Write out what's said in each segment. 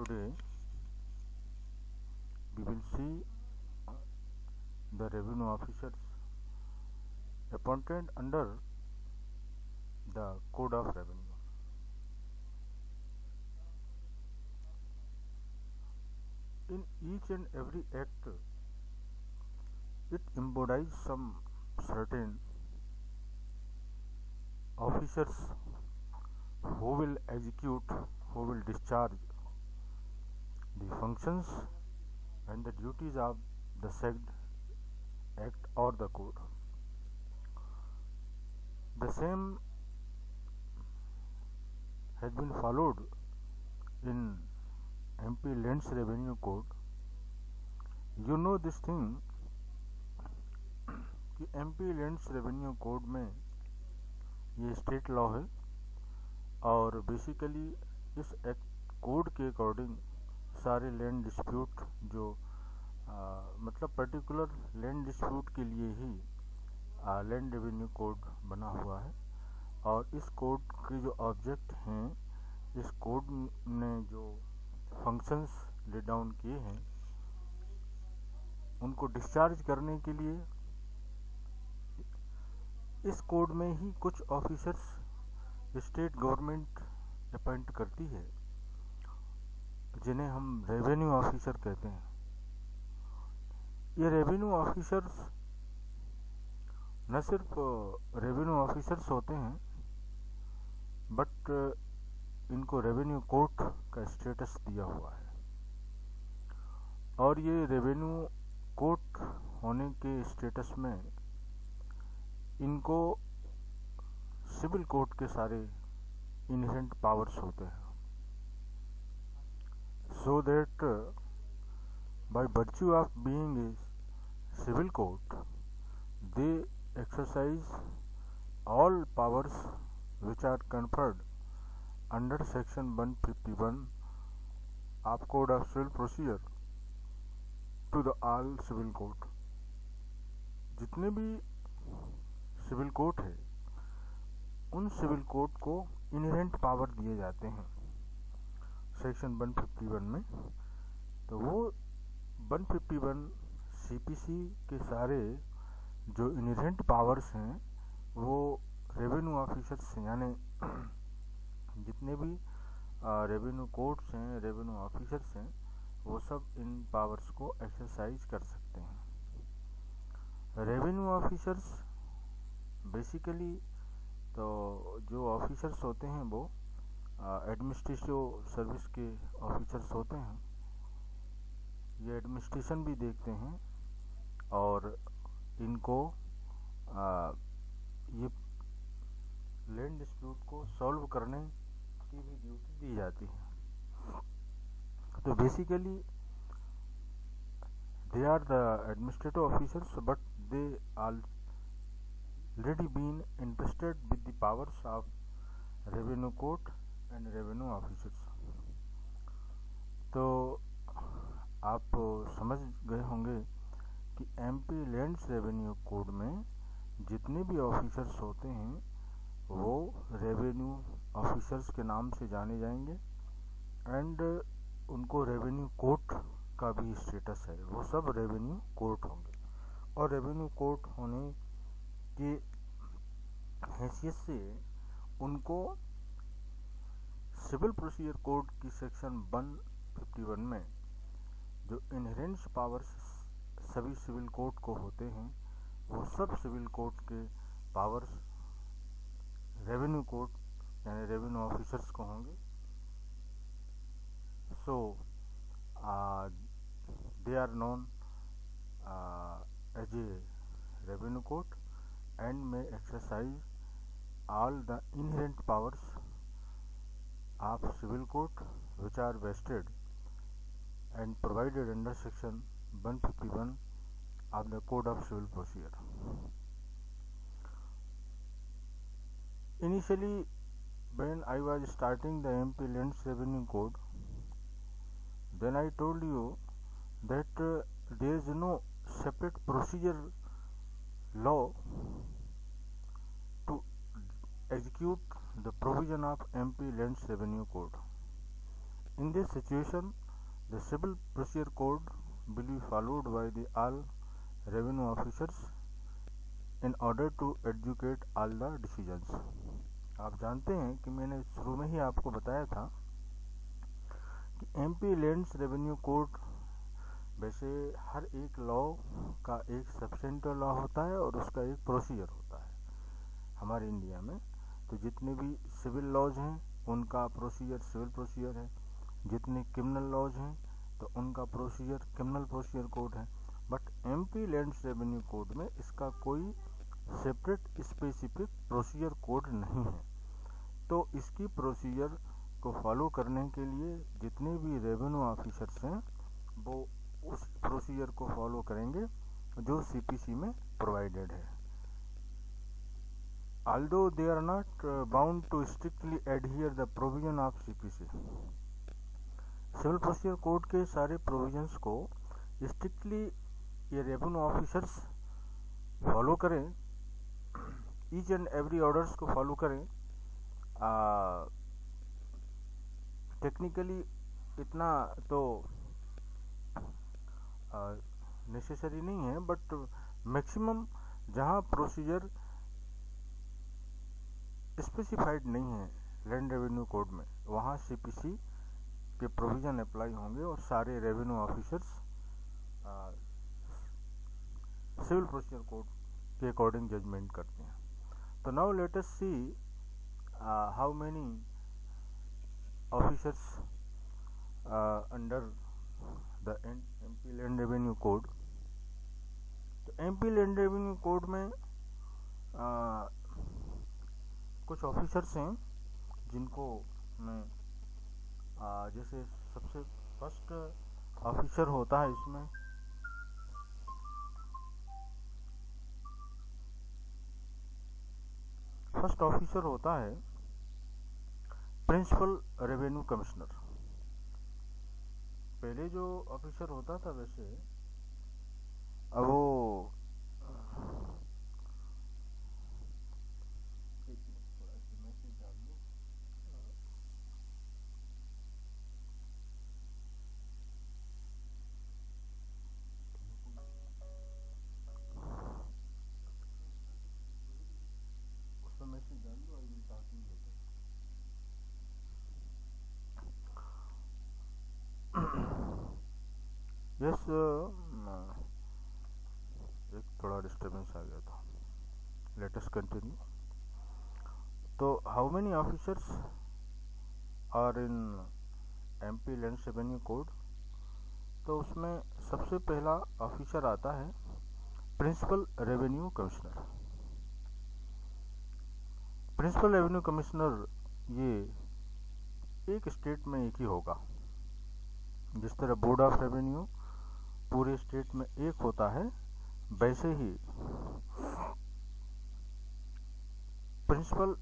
Today we will see the revenue officers appointed under the Code of Revenue. In each and every act, it embodies some certain officers who will execute, who will discharge the functions and the duties of the said act or the code. The same has been followed in MP Lands Revenue Code. You know this thing कि MP Lands Revenue Code में ये state law है और basically इस act code के according सारे land dispute जो मतलब पर्टिकुलर लैंड डिस्प्यूट के लिए ही लैंड रेवेन्यू कोड बना हुआ है और इस कोड के जो ऑब्जेक्ट हैं, इस कोड ने जो फंक्शंस ले डाउन किए हैं उनको डिस्चार्ज करने के लिए इस कोड में ही कुछ ऑफिसर्स स्टेट गवर्नमेंट अपॉइंट करती है जिन्हें हम रेवेन्यू ऑफिसर कहते हैं। ये रेवेन्यू ऑफिसर्स न सिर्फ रेवेन्यू ऑफिसर्स होते हैं बट इनको रेवेन्यू कोर्ट का स्टेटस दिया हुआ है और ये रेवेन्यू कोर्ट होने के स्टेटस में इनको सिविल कोर्ट के सारे इनहेरेंट पावर्स होते हैं, so that by virtue of being a civil court they exercise all powers which are conferred under section 151 of Code of Civil Procedure to the all civil court। जितने भी civil court है उन civil court को inherent power दिए जाते हैं section 151 में। तो वो 151 सीपीसी के सारे जो इनहेरेंट पावर्स हैं वो रेवेन्यू ऑफिसर्स यानी जितने भी रेवेन्यू कोर्ट्स हैं, रेवेन्यू ऑफिसर्स हैं, वो सब इन पावर्स को एक्सरसाइज कर सकते हैं। रेवेन्यू ऑफिसर्स बेसिकली तो जो ऑफिसर्स होते हैं वो एडमिनिस्ट्रेटिव सर्विस के ऑफिसर्स होते हैं। ये एडमिनिस्ट्रेशन भी देखते हैं और इनको ये लैंड डिस्प्यूट को सॉल्व करने की भी ड्यूटी दी जाती है। तो basically they are the administrative officers but they already been invested with the powers of revenue court and revenue officers। तो आप समझ गए होंगे कि MP लैंड्स रेवेन्यू कोड में जितने भी ऑफिसर्स होते हैं वो रेवेन्यू ऑफिसर्स के नाम से जाने जाएंगे एंड उनको रेवेन्यू कोर्ट का भी स्टेटस है, वो सब रेवेन्यू कोर्ट होंगे और रेवेन्यू कोर्ट होने की हैसियत से उनको सिविल प्रोसीजर कोड की सेक्शन 151 में जो इनहेरेंट पावर्स सभी सिविल कोर्ट को होते हैं वो सब सिविल कोर्ट के पावर्स रेवेन्यू कोर्ट यानी रेवेन्यू ऑफिसर्स को होंगे। So they are known as a revenue court and may exercise all the inherent powers of civil court which are vested and provided under section 151 of the Code of Civil Procedure। Initially when I was starting the MP Lands Revenue Code, then I told you that there is no separate procedure law to execute the provision of MP Lands Revenue Code। In this situation, the civil procedure code will be followed by the all revenue officers in order to educate all the decisions. आप जानते हैं कि मैंने शुरू में ही आपको बताया था कि एमपी लैंड्स रेवेन्यू कोड वैसे हर एक लॉ का एक सब्सेंटर लॉ होता है और उसका एक प्रोसीजर होता है हमारे इंडिया में। तो जितने भी सिविल लॉज हैं उनका प्रोसीजर सिविल प्रोसीजर है, जितने क्रिमिनल लॉज हैं तो उनका प्रोसीजर क्रिमिनल प्रोसीजर कोड है। But MP lands revenue code में इसका कोई सेपरेट स्पेसिफिक प्रोसीजर कोड नहीं है। तो इसकी प्रोसीजर को फॉलो करने के लिए जितने भी रेवेन्यू ऑफिसर्स हैं वो उस प्रोसीजर को फॉलो करेंगे जो सीपीसी में प्रोवाइडेड है। Although they are not bound to strictly adhere the provision of CPC, civil procedure code के सारे प्रोविजंस को स्ट्रिक्टली ये रेवेन्यू ऑफिसर्स फॉलो करें, ईच एंड एवरी ऑर्डर्स को फॉलो करें। टेक्निकली इतना तो नेसेसरी नहीं है, बट मैक्सिमम जहाँ प्रोसीजर स्पेसिफाइड नहीं है लैंड रेवेन्यू कोड में वहाँ सीपीसी के प्रोविज़न अप्लाई होंगे और सारे revenue officers civil procedure code के अकॉर्डिंग जजमेंट करते हैं। तो now let us see how many officers under the MP land revenue code. तो एमपी लैंड रेवेन्यू कोड में कुछ ऑफिसर्स हैं जिनको मैं जैसे सबसे फर्स्ट ऑफिसर होता है इसमें फर्स्ट ऑफिसर होता है प्रिंसिपल रेवेन्यू कमिश्नर। पहले जो ऑफिसर होता था वैसे अब वो यस एक थोड़ा डिस्टर्बेंस आ गया था। Let us continue. तो how many officers are in MP land revenue code. तो उसमें सबसे पहला ऑफिसर आता है principal revenue commissioner. Principal revenue commissioner ये एक स्टेट में एक ही होगा। जिस तरह बोर्ड ऑफ रेवेन्यू पूरे स्टेट में एक होता है वैसे ही प्रिंसिपल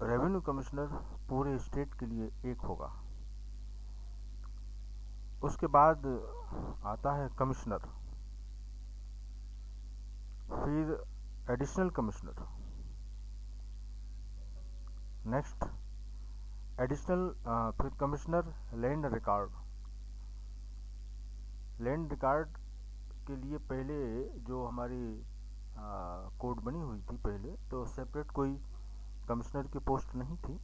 रेवेन्यू कमिश्नर पूरे स्टेट के लिए एक होगा। उसके बाद आता है कमिश्नर, फिर एडिशनल कमिश्नर, नेक्स्ट एडिशनल फिर commissioner land record. Land record के लिए पहले जो हमारी कोड बनी हुई थी पहले तो सेपरेट कोई कमिश्नर की पोस्ट नहीं थी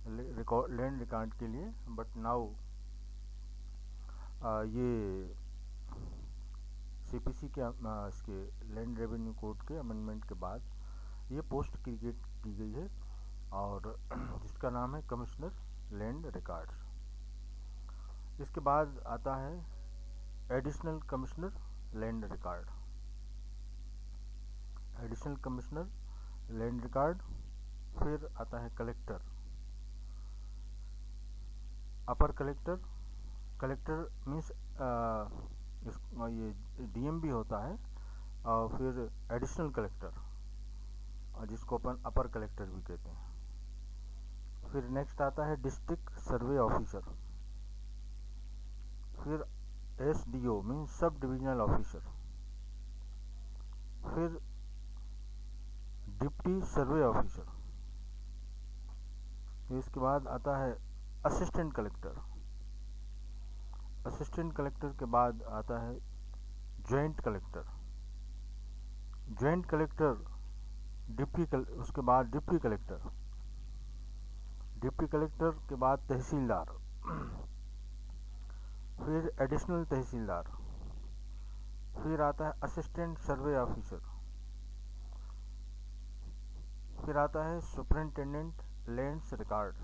लैंड रिकॉर्ड के लिए। बट नाउ ये सीपीसी के इसके लैंड रेवेन्यू कोड के अमेंडमेंट के बाद ये पोस्ट क्रिएट की गई है और जिसका नाम है कमिश्नर लैंड रिकॉर्ड्स। इसके बाद आता है additional commissioner land record. Additional commissioner land record, फिर आता है कलेक्टर, अपर कलेक्टर। कलेक्टर मीन्स ये डीएम भी होता है और फिर एडिशनल कलेक्टर जिसको अपन अपर कलेक्टर भी कहते हैं। फिर नेक्स्ट आता है डिस्ट्रिक्ट सर्वे ऑफिसर, फिर SDO means sub divisional officer, फिर डिप्टी सर्वे ऑफिसर। इसके बाद आता है असिस्टेंट कलेक्टर, असिस्टेंट कलेक्टर के बाद आता है जॉइंट कलेक्टर। जॉइंट कलेक्टर उसके बाद डिप्टी कलेक्टर, डिप्टी कलेक्टर के बाद तहसीलदार, फिर एडिशनल तहसीलदार, फिर आता है असिस्टेंट सर्वे ऑफिसर, फिर आता है सुपरिंटेंडेंट लैंड्स रिकॉर्ड,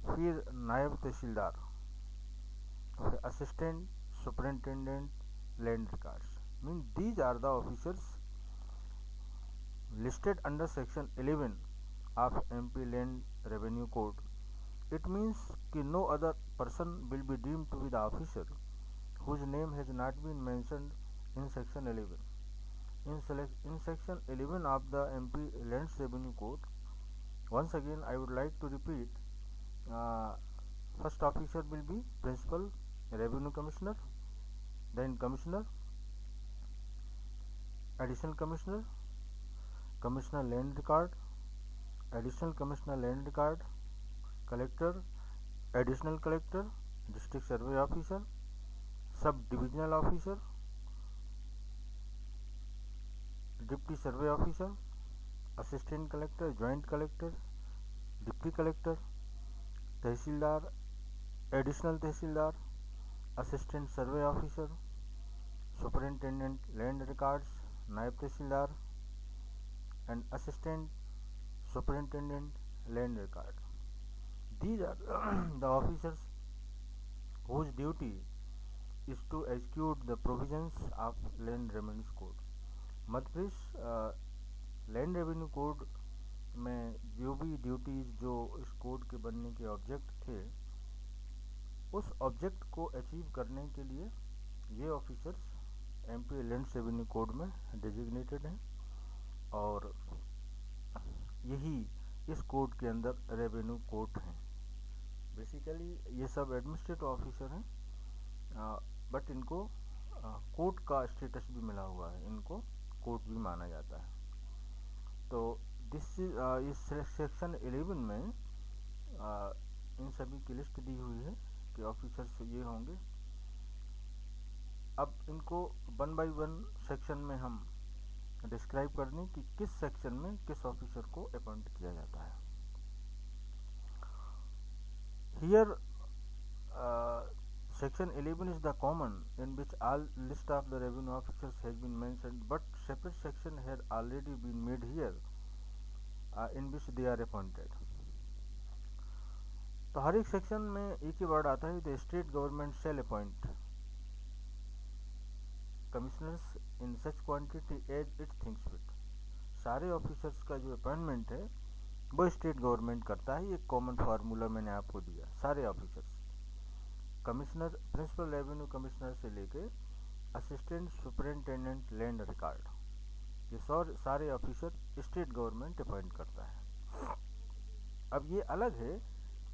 फिर नायब तहसीलदार, फिर assistant superintendent land records. Mean these are the officers listed under section 11 of MP Land Revenue Code. It means कि no other person will be deemed to be the officer whose name has not been mentioned in section 11. In section 11 of the MP Land Revenue Code, once again I would like to repeat, uh, first officer will be Principal Revenue Commissioner, then Commissioner, Additional Commissioner, Commissioner Land Record, Additional Commissioner Land Record, Collector, Additional Collector, District Survey Officer, Sub Divisional Officer, Deputy Survey Officer, Assistant Collector, Joint Collector, Deputy Collector, Tehsildar, Additional Tehsildar, Assistant Survey Officer, Superintendent Land Records, Naib Tehsildar, and Assistant Superintendent Land Record. These are the officers whose duty is to execute the provisions of Land Revenue Code. Madhya Pradesh land revenue code में जो भी duties जो इस code के बनने के object थे, उस ऑब्जेक्ट को अचीव करने के लिए ये officers MP land revenue code में डेजिग्नेटेड हैं और यही इस कोड के अंदर रेवेन्यू कोर्ट हैं। बेसिकली ये सब एडमिनिस्ट्रेटिव ऑफिसर हैं, बट इनको कोर्ट का स्टेटस भी मिला हुआ है, इनको कोर्ट भी माना जाता है। तो इस सेक्शन 11 में इन सभी की लिस्ट दी हुई है कि ऑफिसर्स ये होंगे। अब इनको 1 बाय 1 सेक्शन में हम डिस्क्राइब कर दें कि किस सेक्शन में किस ऑफिसर को अपॉइंट किया जाता है। Here section 11 is the common in which all list of the revenue officers has been mentioned, but separate section had already been made here in which they are appointed. तो हर एक section में एक ही word आता है, the state government shall appoint commissioners in such quantity as it thinks fit. सारे officers का जो appointment है वो स्टेट गवर्नमेंट करता है। ये कॉमन फार्मूला मैंने आपको दिया। सारे officers, commissioner, principal revenue commissioner से लेके असिस्टेंट सुपरिंटेंडेंट लैंड रिकॉर्ड, ये सारे ऑफिसर स्टेट गवर्नमेंट अपॉइंट करता है। अब ये अलग है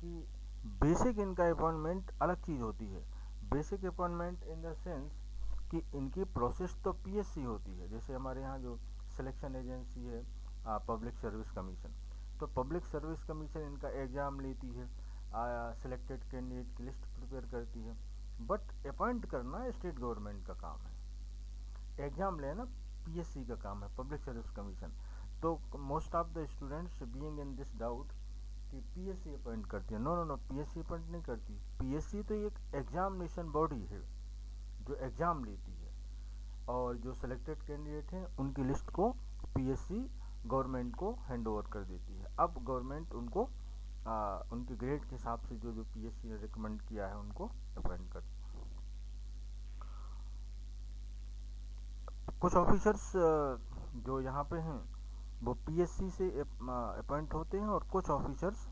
कि बेसिक इनका अपॉइंटमेंट अलग चीज़ होती है। Basic appointment in the sense कि इनकी प्रोसेस तो पीएससी होती है। जैसे हमारे यहाँ जो सिलेक्शन एजेंसी है पब्लिक सर्विस कमीशन, तो पब्लिक सर्विस कमीशन इनका एग्ज़ाम लेती है, सिलेक्टेड कैंडिडेट की लिस्ट प्रिपेयर करती है, बट अपॉइंट करना स्टेट गवर्नमेंट का काम है। एग्ज़ाम लेना पीएससी का काम है, पब्लिक सर्विस कमीशन। तो most of the students being in this doubt कि पीएससी अपॉइंट करती है, नो, पीएससी अपॉइंट नहीं करती। पीएससी तो एक एग्जामिनेशन बॉडी है जो एग्ज़ाम लेती है, और जो सिलेक्टेड कैंडिडेट हैं उनकी लिस्ट को पीएससी गवर्नमेंट को हैंड ओवर कर देती है। अब गवर्नमेंट उनको उनके ग्रेड के हिसाब से जो पीएससी ने रिकमेंड किया है उनको अपॉइंट करती है। कुछ ऑफिसर्स जो यहाँ पे हैं वो पीएससी से अपॉइंट होते हैं और कुछ ऑफिसर्स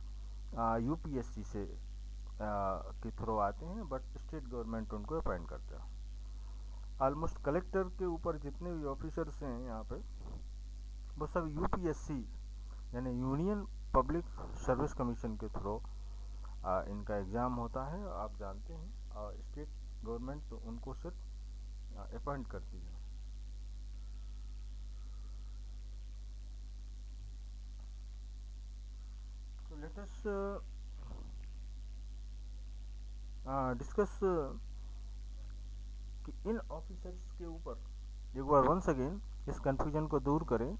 यूपीएससी से के थ्रू आते हैं, बट स्टेट गवर्नमेंट उनको अपॉइंट करता है। ऑलमोस्ट कलेक्टर के ऊपर जितने भी ऑफिसर्स हैं यहाँ पे वो सब यूपीएससी यानी यूनियन पब्लिक सर्विस कमीशन के थ्रू इनका एग्ज़ाम होता है, आप जानते हैं, और स्टेट गवर्नमेंट तो उनको सिर्फ अपॉइंट करती है। तो लेट अस डिस्कस कि इन ऑफिसर्स के ऊपर एक बार वंस अगेन इस कंफ्यूजन को दूर करें।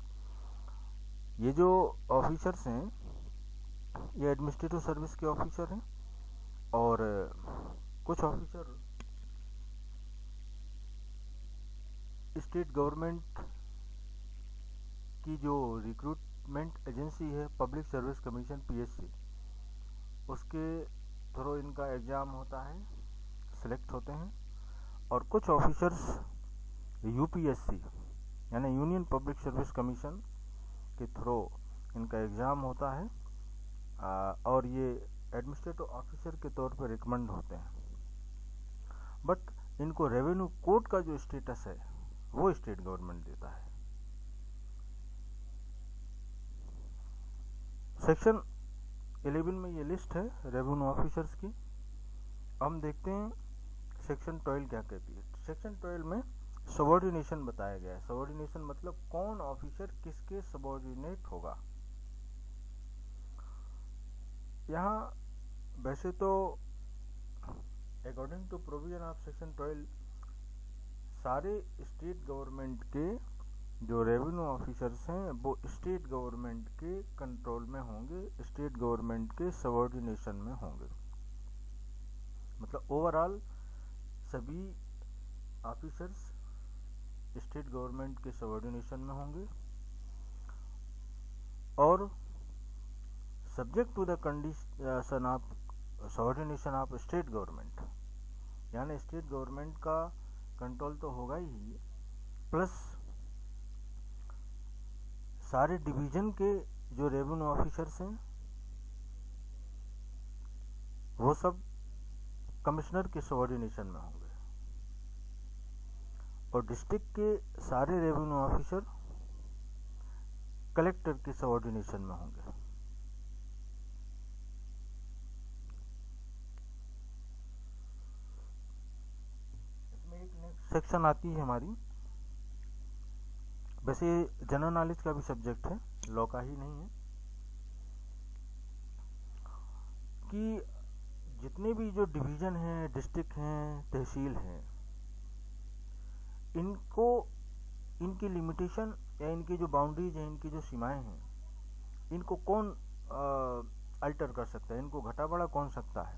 ये जो ऑफिसर्स हैं ये एडमिनिस्ट्रेटिव सर्विस के ऑफिसर हैं और कुछ ऑफिसर स्टेट गवर्नमेंट की जो रिक्रूटमेंट एजेंसी है पब्लिक सर्विस कमीशन पीएससी, उसके थ्रू इनका एग्ज़ाम होता है, सिलेक्ट होते हैं। और कुछ ऑफिसर्स यूपीएससी यानी यूनियन पब्लिक सर्विस कमीशन के थ्रू इनका एग्ज़ाम होता है और ये एडमिनिस्ट्रेटिव ऑफिसर के तौर पर रिकमेंड होते हैं। बट इनको रेवेन्यू कोड का जो स्टेटस है वो स्टेट गवर्नमेंट देता है। सेक्शन 11 में ये लिस्ट है रेवेन्यू ऑफिसर्स की। हम देखते हैं सेक्शन 12 क्या कहती है। सेक्शन 12 में सबऑर्डिनेशन बताया गया है। सबऑर्डिनेशन मतलब कौन ऑफिसर किसके सबऑर्डिनेट होगा। यहाँ वैसे तो according to provision of section 12 सारे स्टेट गवर्नमेंट के जो रेवेन्यू ऑफिसर्स हैं वो स्टेट गवर्नमेंट के कंट्रोल में होंगे, स्टेट गवर्नमेंट के सबऑर्डिनेशन में होंगे। मतलब ओवरऑल सभी ऑफिसर्स स्टेट गवर्नमेंट के सबऑर्डिनेशन में होंगे और subject to the condition of subordination of state government, यानी स्टेट गवर्नमेंट का कंट्रोल तो होगा ही, प्लस सारे डिवीजन के जो रेवेन्यू ऑफिसर्स हैं वो सब कमिश्नर के सबऑर्डिनेशन में होंगे और डिस्ट्रिक्ट के सारे रेवेन्यू ऑफिसर कलेक्टर के सबऑर्डिनेशन में होंगे। इसमें एक नेक्स्ट सेक्शन आती है हमारी, वैसे जनरल नॉलेज का भी सब्जेक्ट है, लॉ का ही नहीं है, कि जितने भी जो डिवीज़न हैं, डिस्ट्रिक्ट हैं, तहसील हैं, इनको इनकी लिमिटेशन या इनकी जो बाउंड्रीज हैं, इनकी जो सीमाएं हैं, इनको कौन अल्टर कर सकता है, इनको घटा बढ़ा कौन सकता है।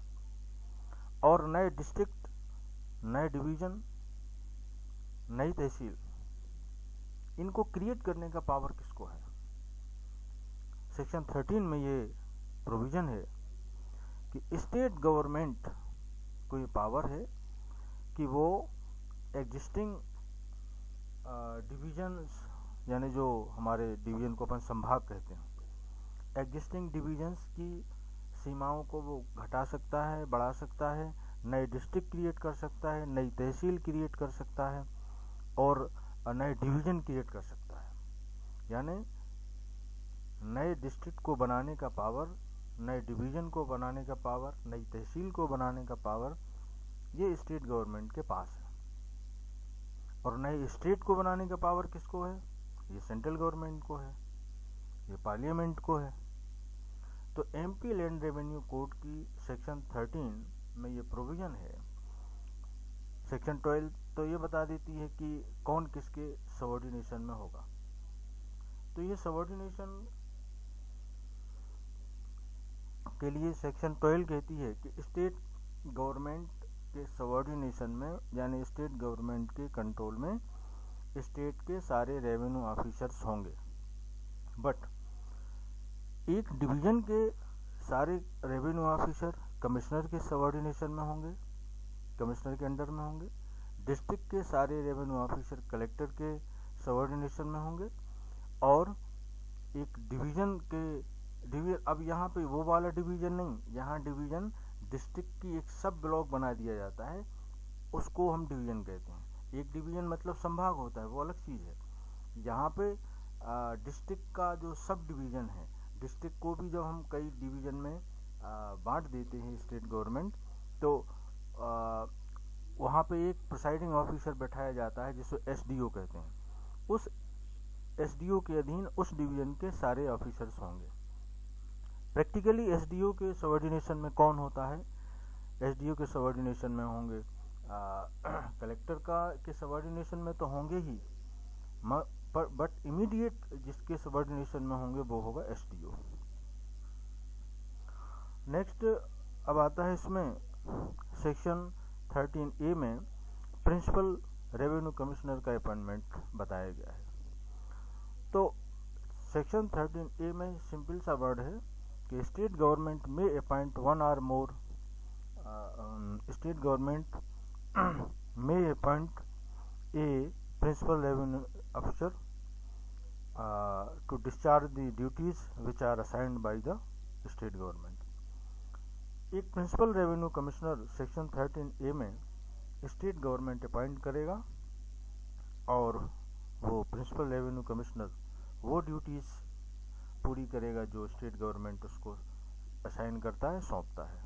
और नए डिस्ट्रिक्ट, नए डिवीज़न, नई तहसील, इनको क्रिएट करने का पावर किसको है। सेक्शन 13 में ये प्रोविज़न है कि स्टेट गवर्नमेंट को ये पावर है कि वो एग्जिस्टिंग डिवीजन्स, यानी जो हमारे डिवीजन को अपन संभाग कहते हैं, एग्जिस्टिंग डिवीजन्स की सीमाओं को वो घटा सकता है, बढ़ा सकता है, नए डिस्ट्रिक्ट क्रिएट कर सकता है, नई तहसील क्रिएट कर सकता है और नए डिवीज़न क्रिएट कर सकता है। यानी नए डिस्ट्रिक्ट को बनाने का पावर, नए डिवीज़न को बनाने का पावर, नई तहसील को बनाने का पावर ये स्टेट गवर्नमेंट के पास है। और नए स्टेट को बनाने का पावर किसको है, ये सेंट्रल गवर्नमेंट को है, ये पार्लियामेंट को है। तो एमपी लैंड रेवेन्यू कोड की सेक्शन 13 में ये प्रोविज़न है। सेक्शन 12 तो ये बता देती है कि कौन किसके सबऑर्डिनेशन में होगा। तो ये सबऑर्डिनेशन के लिए सेक्शन 12 कहती है कि स्टेट गवर्नमेंट के सबऑर्डिनेशन में, यानी स्टेट गवर्नमेंट के कंट्रोल में स्टेट के सारे रेवेन्यू ऑफिसर्स होंगे। बट एक डिवीज़न के सारे रेवेन्यू ऑफिसर कमिश्नर के सबऑर्डिनेशन में होंगे, कमिश्नर के अंडर में होंगे। डिस्ट्रिक्ट के सारे रेवेन्यू ऑफिसर कलेक्टर के सबऑर्डिनेशन में होंगे। और एक डिवीज़न के अब यहाँ पे वो वाला डिवीज़न नहीं, यहाँ डिवीज़न डिस्ट्रिक्ट की एक सब ब्लॉक बना दिया जाता है, उसको हम डिवीज़न कहते हैं। एक डिवीज़न मतलब संभाग होता है, वो अलग चीज़ है। यहाँ पे डिस्ट्रिक्ट का जो सब डिवीज़न है, डिस्ट्रिक्ट को भी जब हम कई डिवीज़न में बांट देते हैं स्टेट गवर्नमेंट, तो वहाँ पे एक प्रिसाइडिंग ऑफिसर बैठाया जाता है जिसको एसडीओ कहते हैं। उस एसडीओ के अधीन उस डिवीज़न के सारे ऑफिसर्स होंगे। प्रैक्टिकली एसडीओ के सबऑर्डिनेशन में कौन होता है, एसडीओ के सबऑर्डिनेशन में होंगे, कलेक्टर का के सबऑर्डिनेशन में तो होंगे ही, पर बट इमीडिएट जिसके सबऑर्डिनेशन में होंगे वो होगा एसडीओ। नेक्स्ट अब आता है इसमें सेक्शन 13A में प्रिंसिपल रेवेन्यू कमिश्नर का अपॉइंटमेंट बताया गया है। तो सेक्शन 13A में सिंपल सा वर्ड है कि स्टेट गवर्नमेंट में appoint one or more, state government में appoint a principal revenue officer to discharge the duties which are assigned by the state government. एक principal revenue commissioner section 13A में state government appoint करेगा और वो principal revenue commissioner वो duties पूरी करेगा जो स्टेट गवर्नमेंट उसको असाइन करता है, सौंपता है।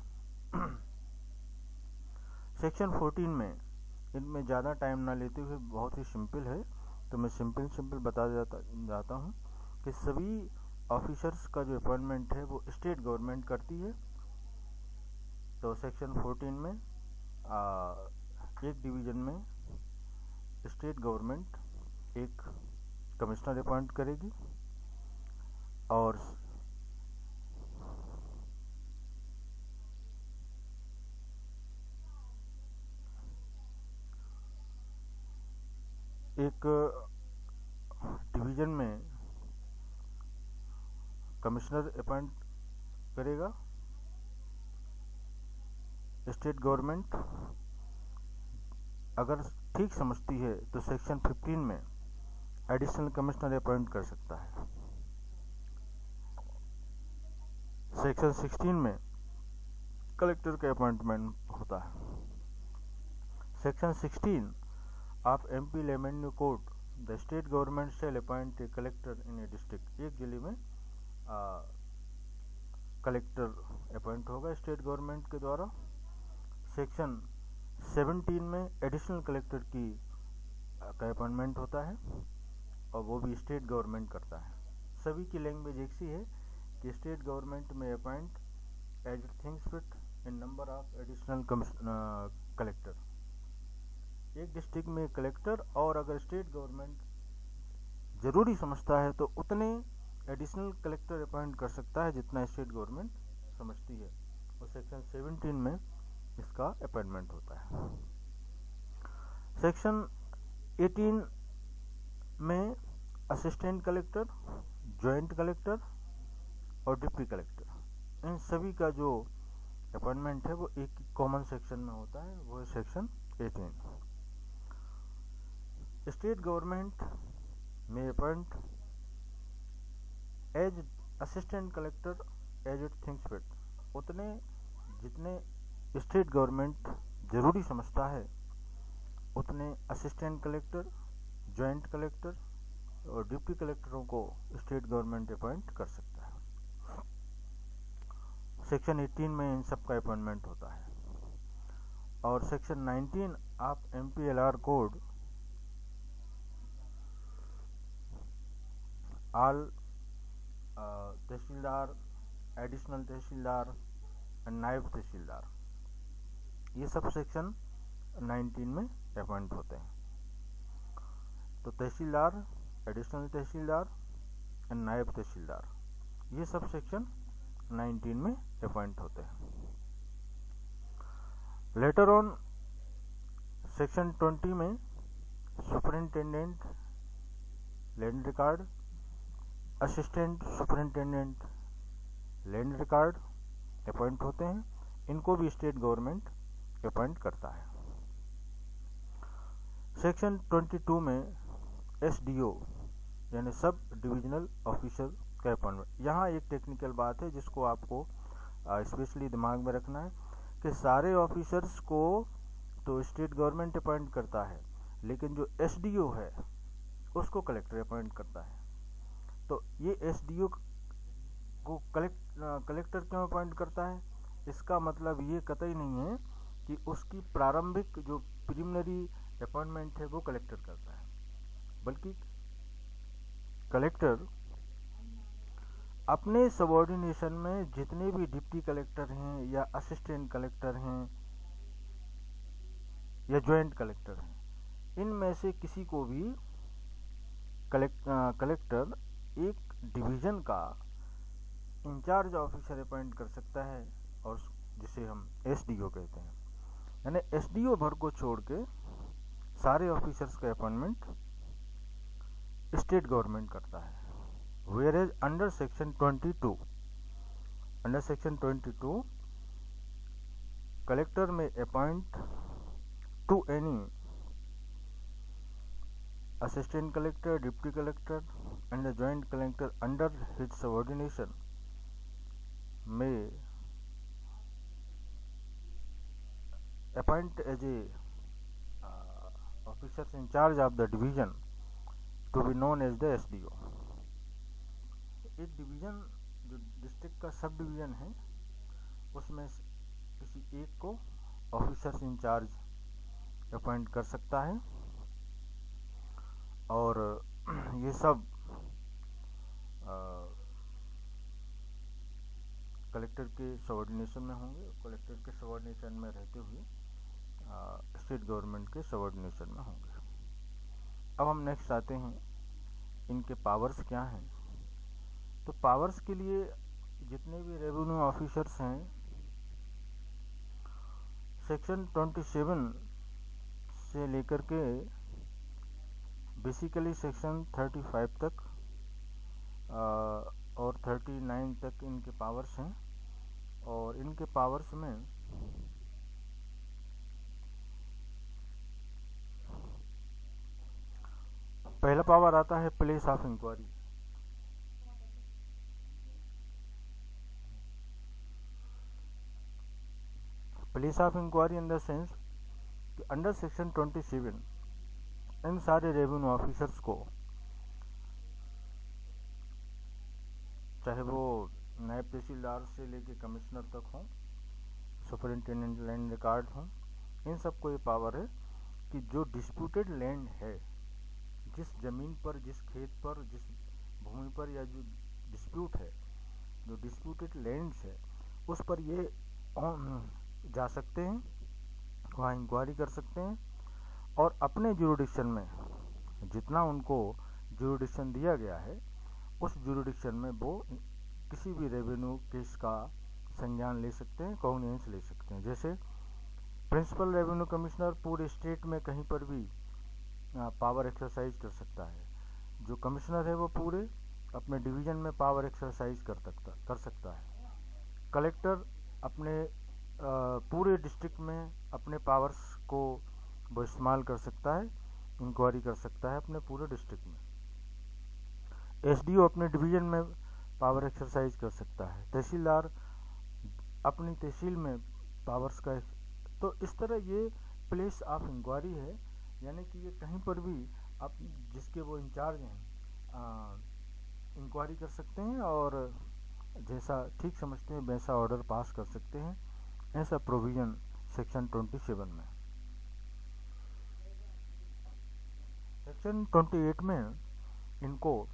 सेक्शन 14 में, इनमें ज़्यादा टाइम ना लेते हुए बहुत ही सिंपल है, तो मैं सिंपल बता जाता हूँ कि सभी ऑफिसर्स का जो अपॉइंटमेंट है वो स्टेट गवर्नमेंट करती है। तो सेक्शन 14 में एक डिवीज़न में स्टेट गवर्नमेंट एक कमिश्नर अपॉइंट करेगी और एक डिवीज़न में कमिश्नर अपॉइंट करेगा स्टेट गवर्नमेंट। अगर ठीक समझती है तो सेक्शन 15 में एडिशनल कमिश्नर अपॉइंट कर सकता है। सेक्शन 16 में कलेक्टर का अपॉइंटमेंट होता है। Section 16 of MP revenue code, the state government shall appoint a collector in a district. एक जिले में कलेक्टर अपॉइंट होगा स्टेट गवर्नमेंट के द्वारा। सेक्शन 17 में एडिशनल कलेक्टर की का अपॉइंटमेंट होता है और वो भी स्टेट गवर्नमेंट करता है। सभी की लैंग्वेज एक सी है कि स्टेट गवर्नमेंट में appoint as it things fit in number of additional collector. एक डिस्ट्रिक्ट में कलेक्टर, और अगर स्टेट गवर्नमेंट जरूरी समझता है तो उतने एडिशनल कलेक्टर अपॉइंट कर सकता है जितना स्टेट गवर्नमेंट समझती है, और सेक्शन 17 में इसका अपॉइंटमेंट होता है। सेक्शन 18 में असिस्टेंट कलेक्टर, जॉइंट कलेक्टर और डिप्टी कलेक्टर, इन सभी का जो अपॉइंटमेंट है वो एक कॉमन सेक्शन में होता है, वो है सेक्शन 18। स्टेट गवर्नमेंट में appoint as assistant collector as it thinks fit, उतने जितने स्टेट गवर्नमेंट जरूरी समझता है उतने असिस्टेंट कलेक्टर, जॉइंट कलेक्टर और डिप्टी कलेक्टरों को स्टेट गवर्नमेंट अपॉइंट कर सकता है। सेक्शन 18 में इन सब का अपॉइंटमेंट होता है। और section 19 of MPLR code, all tehsildar, additional tehsildar and नायब तहसीलदार, ये सब सेक्शन 19 में अपॉइंट होते हैं। तो तहसीलदार, एडिशनल तहसीलदार एंड नायब तहसीलदार, ये सब सेक्शन 19 में अपॉइंट होते हैं। लेटर ऑन सेक्शन 20 में superintendent land record, assistant superintendent land record appoint होते हैं। इनको भी स्टेट गवर्नमेंट अपॉइंट करता है। सेक्शन 22 में SDO यानी सब डिविजनल ऑफिसर का अपॉइंटमेंट। यहाँ एक टेक्निकल बात है जिसको आपको स्पेशली दिमाग में रखना है कि सारे ऑफिसर्स को तो स्टेट गवर्नमेंट अपॉइंट करता है, लेकिन जो SDO है उसको कलेक्टर अपॉइंट करता है। तो ये SDO को कलेक्टर क्यों अपॉइंट करता है, इसका मतलब ये कतई नहीं है कि उसकी प्रारंभिक जो प्रिलिमिनरी अपॉइंटमेंट है वो कलेक्टर करता है, बल्कि कलेक्टर अपने सबऑर्डिनेशन में जितने भी डिप्टी कलेक्टर हैं या असिस्टेंट कलेक्टर हैं या जॉइंट कलेक्टर हैं, इनमें से किसी को भी कलेक्टर एक डिवीज़न का इंचार्ज ऑफिसर अपॉइंट कर सकता है, और जिसे हम एसडीओ कहते हैं। यानी एसडीओ भर को छोड़ के सारे ऑफिसर्स का अपॉइंटमेंट स्टेट गवर्नमेंट करता है। Whereas under section 22 collector में appoint to any assistant collector, deputy collector and the joint collector under his subordination may appoint as a officers in charge of the division to be known as the SDO। एक division जो district का sub division है उसमें किसी एक को officers in charge appoint कर सकता है, और ये सब कलेक्टर के सबऑर्डिनेशन में होंगे। कलेक्टर के सबऑर्डिनेशन में रहते हुए स्टेट गवर्नमेंट के सबऑर्डिनेशन में होंगे। अब हम नेक्स्ट आते हैं, इनके पावर्स क्या हैं। तो पावर्स के लिए जितने भी रेवेन्यू ऑफिसर्स हैं, सेक्शन 27 से लेकर के बेसिकली सेक्शन 35 तक और 39 तक इनके पावर्स हैं। और इनके पावर्स में पहला पावर आता है place of inquiry. Place of inquiry in the sense कि अंडर सेक्शन 27 इन सारे रेवेन्यू ऑफिसर्स को, चाहे वो नायब तहसीलदार से लेके कमिश्नर तक हों, सुपरिंटेंडेंट लैंड रिकॉर्ड हों, इन सबको ये पावर है कि जो डिस्प्यूटेड लैंड है, जिस जमीन पर, जिस खेत पर, जिस भूमि पर, या जो डिस्प्यूट है, जो डिस्प्यूटेड लैंड्स है, उस पर ये जा सकते हैं, वहाँ इंक्वायरी कर सकते हैं, और अपने ज्यूरिडिक्शन में जितना उनको ज्यूरिडिक्शन दिया गया है उस ज्यूरिडिक्शन में वो किसी भी रेवेन्यू केस का संज्ञान ले सकते हैं, कॉग्निजेंस ले सकते हैं। जैसे प्रिंसिपल रेवेन्यू कमिश्नर पूरे स्टेट में कहीं पर भी पावर एक्सरसाइज कर सकता है। जो कमिश्नर है वो पूरे अपने डिवीज़न में पावर एक्सरसाइज कर सकता है। कलेक्टर अपने पूरे डिस्ट्रिक्ट में अपने पावर्स को वो इस्तेमाल कर सकता है, इंक्वायरी कर सकता है अपने पूरे डिस्ट्रिक्ट में। एसडीओ अपने डिवीज़न में पावर एक्सरसाइज कर सकता है। तहसीलदार अपनी तहसील में पावर्स का, तो इस तरह ये प्लेस ऑफ इंक्वायरी है। यानी कि ये कहीं पर भी आप जिसके वो इंचार्ज हैं इंक्वायरी कर सकते हैं, और जैसा ठीक समझते हैं वैसा ऑर्डर पास कर सकते हैं। ऐसा प्रोविज़न सेक्शन 27 में। सेक्शन 28 में इनको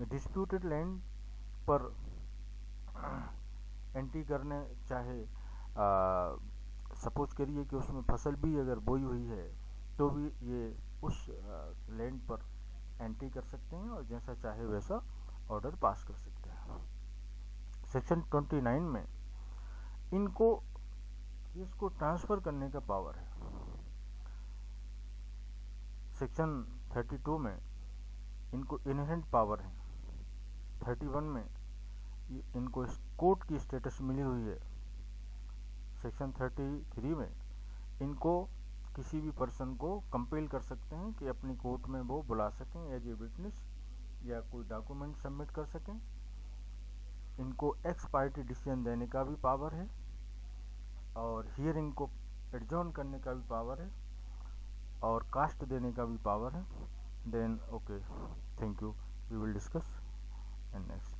डिस्प्यूटेड लैंड पर एंट्री करने, चाहे सपोज करिए कि उसमें फसल भी अगर बोई हुई है तो भी ये उस लैंड पर एंट्री कर सकते हैं, और जैसा चाहे वैसा ऑर्डर पास कर सकते हैं। सेक्शन 29 में इनको केस को ट्रांसफ़र करने का पावर है। सेक्शन 32 में इनको इनहेरेंट पावर है। 31 में इनको कोर्ट की स्टेटस मिली हुई है। सेक्शन 33 में इनको किसी भी पर्सन को कंपेल कर सकते हैं कि अपनी कोर्ट में वो बुला सकें एज ए विटनेस, या कोई डॉक्यूमेंट सबमिट कर सकें। इनको एक्स पार्टी डिसीजन देने का भी पावर है, और हियरिंग को एडजॉर्न करने का भी पावर है, और कास्ट देने का भी पावर है। Then okay, thank you, we will discuss in next.